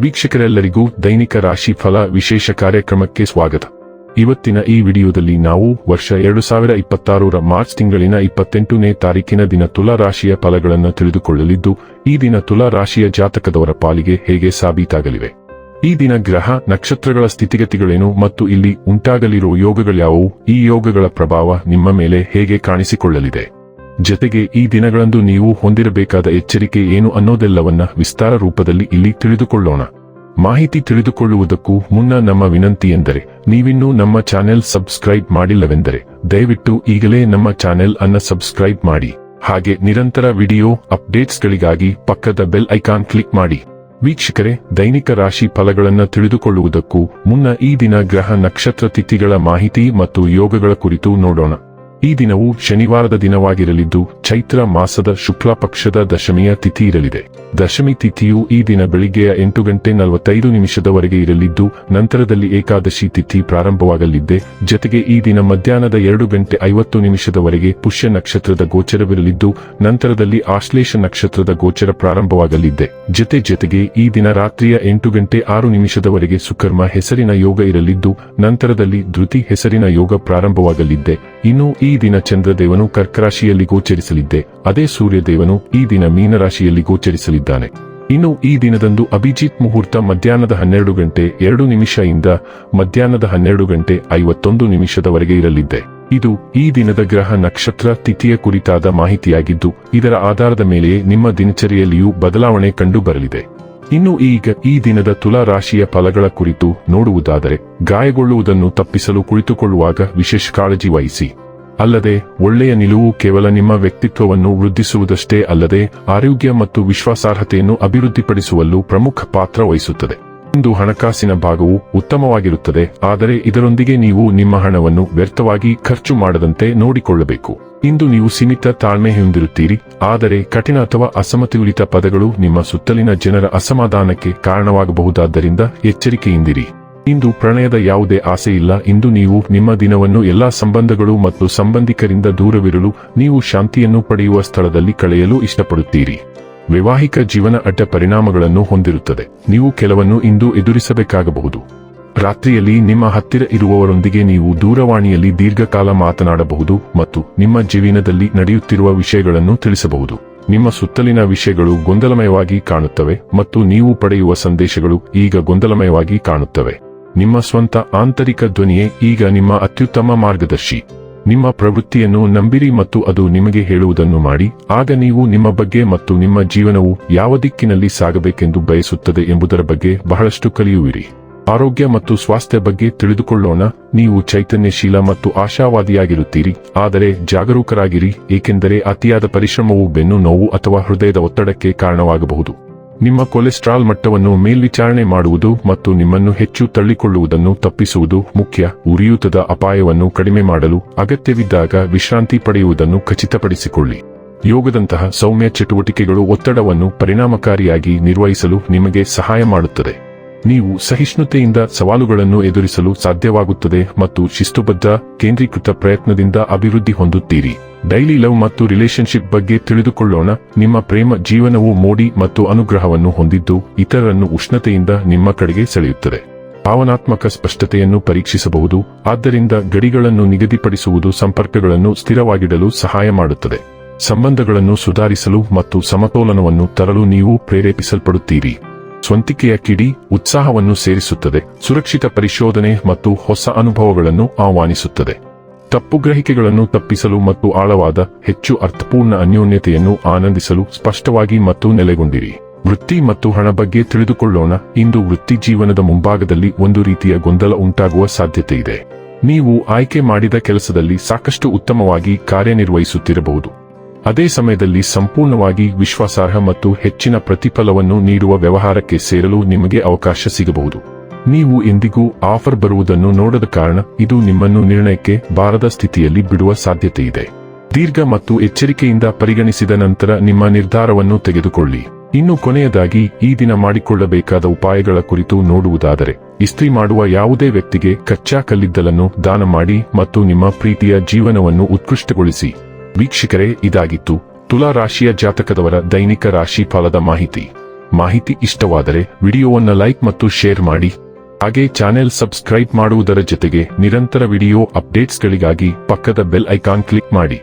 ವೀಕ್ಷಕರೆಲ್ಲರಿಗೂ ದೈನಿಕ ರಾಶಿ ಫಲ ವಿಶೇಷ ಕಾರ್ಯಕ್ರಮಕ್ಕೆ ಸ್ವಾಗತ. ಇವತ್ತಿನ ಈ ವಿಡಿಯೋದಲ್ಲಿ ನಾವು ವರ್ಷ 2026ರ ಮಾರ್ಚ್ ತಿಂಗಳಿನ 28ನೇ ತಾರೀಕಿನ ದಿನ ತುಲಾ ರಾಶಿಯ ಫಲಗಳನ್ನು ತಿಳಿದುಕೊಳ್ಳಲಿದ್ದು, ಈ ದಿನ ತುಲಾ ರಾಶಿಯ ಜಾತಕದವರ ಪಾಲಿಗೆ ಹೇಗೆ ಸಾಬೀತಾಗಲಿವೆ, ಈ ದಿನ ಗ್ರಹ ನಕ್ಷತ್ರಗಳ ಸ್ಥಿತಿಗತಿಗಳೇನು ಮತ್ತು ಇಲ್ಲಿ ಉಂಟಾಗಲಿರುವ ಯೋಗಗಳ್ಯಾವುವು, ಈ ಯೋಗಗಳ ಪ್ರಭಾವ ನಿಮ್ಮ ಮೇಲೆ ಹೇಗೆ ಕಾಣಿಸಿಕೊಳ್ಳಲಿದೆ, ಜತೆಗೆ ಈ ದಿನಗಳಂದು ನೀವು ಹೊಂದಿರಬೇಕಾದ ಎಚ್ಚರಿಕೆ ಏನು ಅನ್ನೋದೆಲ್ಲವನ್ನ ವಿಸ್ತಾರ ರೂಪದಲ್ಲಿ ಇಲ್ಲಿ ತಿಳಿದುಕೊಳ್ಳೋಣ. ಮಾಹಿತಿ ತಿಳಿದುಕೊಳ್ಳುವುದಕ್ಕೂ ಮುನ್ನ ನಮ್ಮ ವಿನಂತಿ ಎಂದರೆ, ನೀವಿನ್ನೂ ನಮ್ಮ ಚಾನೆಲ್ ಸಬ್ಸ್ಕ್ರೈಬ್ ಮಾಡಿಲ್ಲವೆಂದರೆ ದಯವಿಟ್ಟು ಈಗಲೇ ನಮ್ಮ ಚಾನೆಲ್ ಅನ್ನು ಸಬ್ಸ್ಕ್ರೈಬ್ ಮಾಡಿ. ಹಾಗೆ ನಿರಂತರ ವಿಡಿಯೋ ಅಪ್ಡೇಟ್ಸ್ಗಳಿಗಾಗಿ ಪಕ್ಕದ ಬೆಲ್ ಐಕಾನ್ ಕ್ಲಿಕ್ ಮಾಡಿ. ವೀಕ್ಷಕರೇ, ದೈನಿಕ ರಾಶಿ ಫಲಗಳನ್ನು ತಿಳಿದುಕೊಳ್ಳುವುದಕ್ಕೂ ಮುನ್ನ ಈ ದಿನ ಗ್ರಹ ನಕ್ಷತ್ರ ತಿಥಿಗಳ ಮಾಹಿತಿ ಮತ್ತು ಯೋಗಗಳ ಕುರಿತು ನೋಡೋಣ. ಈ ದಿನವು ಶನಿವಾರದ ದಿನವಾಗಿರಲಿದ್ದು, ಚೈತ್ರ ಮಾಸದ ಶುಕ್ಲ ಪಕ್ಷದ ದಶಮಿಯ ತಿಥಿ ಇರಲಿದೆ. ದಶಮಿ ತಿಥಿಯು ಈ ದಿನ ಬೆಳಿಗ್ಗೆಯ 8:45 ಇರಲಿದ್ದು, ನಂತರದಲ್ಲಿ ಏಕಾದಶಿ ತಿಥಿ ಪ್ರಾರಂಭವಾಗಲಿದೆ. ಜತೆಗೆ ಈ ದಿನ ಮಧ್ಯಾಹ್ನದ 2:50 ಪುಷ್ಯ ನಕ್ಷತ್ರದ ಗೋಚರವಿರಲಿದ್ದು, ನಂತರದಲ್ಲಿ ಆಶ್ಲೇಷ ನಕ್ಷತ್ರದ ಗೋಚರ ಪ್ರಾರಂಭವಾಗಲಿದೆ. ಜತೆಗೆ ಈ ದಿನ ರಾತ್ರಿಯ 8:06 ಸುಕರ್ಮ ಹೆಸರಿನ ಯೋಗ ಇರಲಿದ್ದು, ನಂತರದಲ್ಲಿ ಧೃತಿ ಹೆಸರಿನ ಯೋಗ ಪ್ರಾರಂಭವಾಗಲಿದೆ. ಇನ್ನು ಈ ದಿನ ಚಂದ್ರದೇವನು ಕರ್ಕರಾಶಿಯಲ್ಲಿ ಗೋಚರಿಸಲಿದ್ದೆ, ಅದೇ ಸೂರ್ಯದೇವನು ಈ ದಿನ ಮೀನರಾಶಿಯಲ್ಲಿ ಗೋಚರಿಸಲಿದ್ದಾನೆ. ಇನ್ನು ಈ ದಿನದಂದು ಅಭಿಜಿತ್ ಮುಹೂರ್ತ ಮಧ್ಯಾಹ್ನದ 12:02 ಇಂದ ಮಧ್ಯಾಹ್ನದ 12:51 ಇರಲಿದೆ. ಇದು ಈ ದಿನದ ಗ್ರಹ ನಕ್ಷತ್ರ ತಿಥಿಯ ಕುರಿತಾದ ಮಾಹಿತಿಯಾಗಿದ್ದು, ಇದರ ಆಧಾರದ ಮೇಲೆಯೇ ನಿಮ್ಮ ದಿನಚರಿಯಲ್ಲಿಯೂ ಬದಲಾವಣೆ ಕಂಡು ಬರಲಿದೆ. ಇನ್ನು ಈಗ ಈ ದಿನದ ತುಲಾ ರಾಶಿಯ ಫಲಗಳ ಕುರಿತು ನೋಡುವುದಾದರೆ, ಗಾಯಗೊಳ್ಳುವುದನ್ನು ತಪ್ಪಿಸಲು ಕುಳಿತುಕೊಳ್ಳುವಾಗ ವಿಶೇಷ ಕಾಳಜಿ ವಹಿಸಿ. ಅಲ್ಲದೆ ಒಳ್ಳೆಯ ನಿಲುವು ಕೇವಲ ನಿಮ್ಮ ವ್ಯಕ್ತಿತ್ವವನ್ನು ವೃದ್ಧಿಸುವುದಷ್ಟೇ ಅಲ್ಲದೆ ಆರೋಗ್ಯ ಮತ್ತು ವಿಶ್ವಾಸಾರ್ಹತೆಯನ್ನು ಅಭಿವೃದ್ಧಿಪಡಿಸುವಲ್ಲೂ ಪ್ರಮುಖ ಪಾತ್ರ ವಹಿಸುತ್ತದೆ. ಇಂದು ಹಣಕಾಸಿನ ಭಾಗವು ಉತ್ತಮವಾಗಿರುತ್ತದೆ, ಆದರೆ ಇದರೊಂದಿಗೆ ನೀವು ನಿಮ್ಮ ಹಣವನ್ನು ವ್ಯರ್ಥವಾಗಿ ಖರ್ಚು ಮಾಡದಂತೆ ನೋಡಿಕೊಳ್ಳಬೇಕು. ಇಂದು ನೀವು ಸೀಮಿತ ತಾಳ್ಮೆ ಹೊಂದಿರುತ್ತೀರಿ, ಆದರೆ ಕಠಿಣ ಅಥವಾ ಅಸಮತೋಲಿತ ಪದಗಳು ನಿಮ್ಮ ಸುತ್ತಲಿನ ಜನರ ಅಸಮಾಧಾನಕ್ಕೆ ಕಾರಣವಾಗಬಹುದಾದ್ದರಿಂದ ಎಚ್ಚರಿಕೆಯಿಂದಿರಿ. ಇಂದು ಪ್ರಣಯದ ಯಾವುದೇ ಆಸೆ ಇಲ್ಲ. ಇಂದು ನೀವು ನಿಮ್ಮ ದಿನವನ್ನು ಎಲ್ಲಾ ಸಂಬಂಧಗಳು ಮತ್ತು ಸಂಬಂಧಿಕರಿಂದ ದೂರವಿರಲು, ನೀವು ಶಾಂತಿಯನ್ನು ಪಡೆಯುವ ಸ್ಥಳದಲ್ಲಿ ಕಳೆಯಲು ಇಷ್ಟಪಡುತ್ತೀರಿ. ವೈವಾಹಿಕ ಜೀವನ ಅಡ್ಡ ಪರಿಣಾಮಗಳನ್ನು ಹೊಂದಿರುತ್ತದೆ. ನೀವು ಕೆಲವನ್ನು ಇಂದು ಎದುರಿಸಬೇಕಾಗಬಹುದು. ರಾತ್ರಿಯಲ್ಲಿ ನಿಮ್ಮ ಹತ್ತಿರ ಇರುವವರೊಂದಿಗೆ ನೀವು ದೂರವಾಣಿಯಲ್ಲಿ ದೀರ್ಘಕಾಲ ಮಾತನಾಡಬಹುದು ಮತ್ತು ನಿಮ್ಮ ಜೀವನದಲ್ಲಿ ನಡೆಯುತ್ತಿರುವ ವಿಷಯಗಳನ್ನು ತಿಳಿಸಬಹುದು. ನಿಮ್ಮ ಸುತ್ತಲಿನ ವಿಷಯಗಳು ಗೊಂದಲಮಯವಾಗಿ ಕಾಣುತ್ತವೆ ಮತ್ತು ನೀವು ಪಡೆಯುವ ಸಂದೇಶಗಳು ಈಗ ಗೊಂದಲಮಯವಾಗಿ ಕಾಣುತ್ತವೆ. ನಿಮ್ಮ ಸ್ವಂತ ಆಂತರಿಕ ಧ್ವನಿಯೇ ಈಗ ನಿಮ್ಮ ಅತ್ಯುತ್ತಮ ಮಾರ್ಗದರ್ಶಿ. ನಿಮ್ಮ ಪ್ರವೃತ್ತಿಯನ್ನು ನಂಬಿರಿ ಮತ್ತು ಅದು ನಿಮಗೆ ಹೇಳುವುದನ್ನು ಮಾಡಿ. ಆಗ ನೀವು ನಿಮ್ಮ ಬಗ್ಗೆ ಮತ್ತು ನಿಮ್ಮ ಜೀವನವು ಯಾವ ದಿಕ್ಕಿನಲ್ಲಿ ಸಾಗಬೇಕೆಂದು ಬಯಸುತ್ತದೆ ಎಂಬುದರ ಬಗ್ಗೆ ಬಹಳಷ್ಟು ಕಲಿಯುವಿರಿ. ಆರೋಗ್ಯ ಮತ್ತು ಸ್ವಾಸ್ಥ್ಯ ಬಗ್ಗೆ ತಿಳಿದುಕೊಳ್ಳೋಣ. ನೀವು ಚೈತನ್ಯಶೀಲ ಮತ್ತು ಆಶಾವಾದಿಯಾಗಿರುತ್ತೀರಿ, ಆದರೆ ಜಾಗರೂಕರಾಗಿರಿ, ಏಕೆಂದರೆ ಅತಿಯಾದ ಪರಿಶ್ರಮವು ಬೆನ್ನು ನೋವು ಅಥವಾ ಹೃದಯದ ಒತ್ತಡಕ್ಕೆ ಕಾರಣವಾಗಬಹುದು. ನಿಮ್ಮ ಕೊಲೆಸ್ಟ್ರಾಲ್ ಮಟ್ಟವನ್ನು ಮೇಲ್ವಿಚಾರಣೆ ಮಾಡುವುದು ಮತ್ತು ನಿಮ್ಮನ್ನು ಹೆಚ್ಚು ತಳ್ಳಿಕೊಳ್ಳುವುದನ್ನು ತಪ್ಪಿಸುವುದು ಮುಖ್ಯ. ಉರಿಯೂತದ ಅಪಾಯವನ್ನು ಕಡಿಮೆ ಮಾಡಲು ಅಗತ್ಯವಿದ್ದಾಗ ವಿಶ್ರಾಂತಿ ಪಡೆಯುವುದನ್ನು ಖಚಿತಪಡಿಸಿಕೊಳ್ಳಿ. ಯೋಗದಂತಹ ಸೌಮ್ಯ ಚಟುವಟಿಕೆಗಳು ಒತ್ತಡವನ್ನು ಪರಿಣಾಮಕಾರಿಯಾಗಿ ನಿರ್ವಹಿಸಲು ನಿಮಗೆ ಸಹಾಯ ಮಾಡುತ್ತದೆ. ನೀವು ಸಹಿಷ್ಣುತೆಯಿಂದ ಸವಾಲುಗಳನ್ನು ಎದುರಿಸಲು ಸಾಧ್ಯವಾಗುತ್ತದೆ ಮತ್ತು ಶಿಸ್ತುಬದ್ಧ ಕೇಂದ್ರೀಕೃತ ಪ್ರಯತ್ನದಿಂದ ಅಭಿವೃದ್ಧಿ ಹೊಂದುತ್ತೀರಿ. ಡೈಲಿ ಲವ್ ಮತ್ತು ರಿಲೇಶನ್ಶಿಪ್ ಬಗ್ಗೆ ತಿಳಿದುಕೊಳ್ಳೋಣ. ನಿಮ್ಮ ಪ್ರೇಮ ಜೀವನವು ಮೋಡಿ ಮತ್ತು ಅನುಗ್ರಹವನ್ನು ಹೊಂದಿದ್ದು, ಇತರರನ್ನು ಉಷ್ಣತೆಯಿಂದ ನಿಮ್ಮ ಕಡೆಗೆ ಸೆಳೆಯುತ್ತದೆ. ಭಾವನಾತ್ಮಕ ಸ್ಪಷ್ಟತೆಯನ್ನು ಪರೀಕ್ಷಿಸಬಹುದು, ಆದ್ದರಿಂದ ಗಡಿಗಳನ್ನು ನಿಗದಿಪಡಿಸುವುದು ಸಂಪರ್ಕಗಳನ್ನು ಸ್ಥಿರವಾಗಿಡಲು ಸಹಾಯ ಮಾಡುತ್ತದೆ. ಸಂಬಂಧಗಳನ್ನು ಸುಧಾರಿಸಲು ಮತ್ತು ಸಮತೋಲನವನ್ನು ತರಲು ನೀವು ಪ್ರೇರೇಪಿಸಲ್ಪಡುತ್ತೀರಿ. ಸ್ವಂತಿಕೆಯ ಕಿಡಿ ಉತ್ಸಾಹವನ್ನು ಸೇರಿಸುತ್ತದೆ, ಸುರಕ್ಷಿತ ಪರಿಶೋಧನೆ ಮತ್ತು ಹೊಸ ಅನುಭವಗಳನ್ನು ಆಹ್ವಾನಿಸುತ್ತದೆ. ತಪ್ಪುಗ್ರಹಿಕೆಗಳನ್ನು ತಪ್ಪಿಸಲು ಮತ್ತು ಆಳವಾದ ಹೆಚ್ಚು ಅರ್ಥಪೂರ್ಣ ಅನ್ಯೋನ್ಯತೆಯನ್ನು ಆನಂದಿಸಲು ಸ್ಪಷ್ಟವಾಗಿ ಮತ್ತು ನೆಲೆಗೊಂಡಿರಿ. ವೃತ್ತಿ ಮತ್ತು ಹಣ ಬಗ್ಗೆ ತಿಳಿದುಕೊಳ್ಳೋಣ. ಇಂದು ವೃತ್ತಿ ಜೀವನದ ಮುಂಭಾಗದಲ್ಲಿ ಒಂದು ರೀತಿಯ ಗೊಂದಲ ಉಂಟಾಗುವ ಸಾಧ್ಯತೆ ಇದೆ. ನೀವು ಆಯ್ಕೆ ಮಾಡಿದ ಕೆಲಸದಲ್ಲಿ ಸಾಕಷ್ಟು ಉತ್ತಮವಾಗಿ ಕಾರ್ಯನಿರ್ವಹಿಸುತ್ತಿರಬಹುದು, ಅದೇ ಸಮಯದಲ್ಲಿ ಸಂಪೂರ್ಣವಾಗಿ ವಿಶ್ವಾಸಾರ್ಹ ಮತ್ತು ಹೆಚ್ಚಿನ ಪ್ರತಿಫಲವನ್ನು ನೀಡುವ ವ್ಯವಹಾರಕ್ಕೆ ಸೇರಲು ನಿಮಗೆ ಅವಕಾಶ ಸಿಗಬಹುದು. ನೀವು ಎಂದಿಗೂ ಆಫರ್ ಬರುವುದನ್ನು ನೋಡದ ಕಾರಣ ಇದು ನಿಮ್ಮನ್ನು ನಿರ್ಣಯಕ್ಕೆ ಬಾರದ ಸ್ಥಿತಿಯಲ್ಲಿ ಬಿಡುವ ಸಾಧ್ಯತೆಯಿದೆ. ದೀರ್ಘ ಮತ್ತು ಎಚ್ಚರಿಕೆಯಿಂದ ಪರಿಗಣಿಸಿದ ನಂತರ ನಿಮ್ಮ ನಿರ್ಧಾರವನ್ನು ತೆಗೆದುಕೊಳ್ಳಿ. ಇನ್ನು ಕೊನೆಯದಾಗಿ ಈ ದಿನ ಮಾಡಿಕೊಳ್ಳಬೇಕಾದ ಉಪಾಯಗಳ ಕುರಿತು ನೋಡುವುದಾದರೆ, ಇಸ್ತ್ರಿ ಮಾಡುವ ಯಾವುದೇ ವ್ಯಕ್ತಿಗೆ ಕಚ್ಚಾ ಕಲ್ಲಿದ್ದಲನ್ನು ದಾನ ಮಾಡಿ ಮತ್ತು ನಿಮ್ಮ ಪ್ರೀತಿಯ ಜೀವನವನ್ನು ಉತ್ಕೃಷ್ಟಗೊಳಿಸಿ. ವೀಕ್ಷಕರೇ, ಇದಾಗಿತ್ತು ತುಲಾ ರಾಶಿಯ ಜಾತಕದವರ ದೈನಿಕ ರಾಶಿ ಫಲದ ಮಾಹಿತಿ. ಮಾಹಿತಿ ಇಷ್ಟವಾದರೆ ವಿಡಿಯೋವನ್ನು ಲೈಕ್ ಮತ್ತು ಶೇರ್ ಮಾಡಿ. ಹಾಗೆ ಚಾನೆಲ್ ಸಬ್ಸ್ಕ್ರೈಬ್ ಮಾಡುವುದರ ಜೊತೆಗೆ ನಿರಂತರ ವಿಡಿಯೋ ಅಪ್ಡೇಟ್ಸ್ಗಳಿಗಾಗಿ ಪಕ್ಕದ ಬೆಲ್ ಐಕಾನ್ ಕ್ಲಿಕ್ ಮಾಡಿ.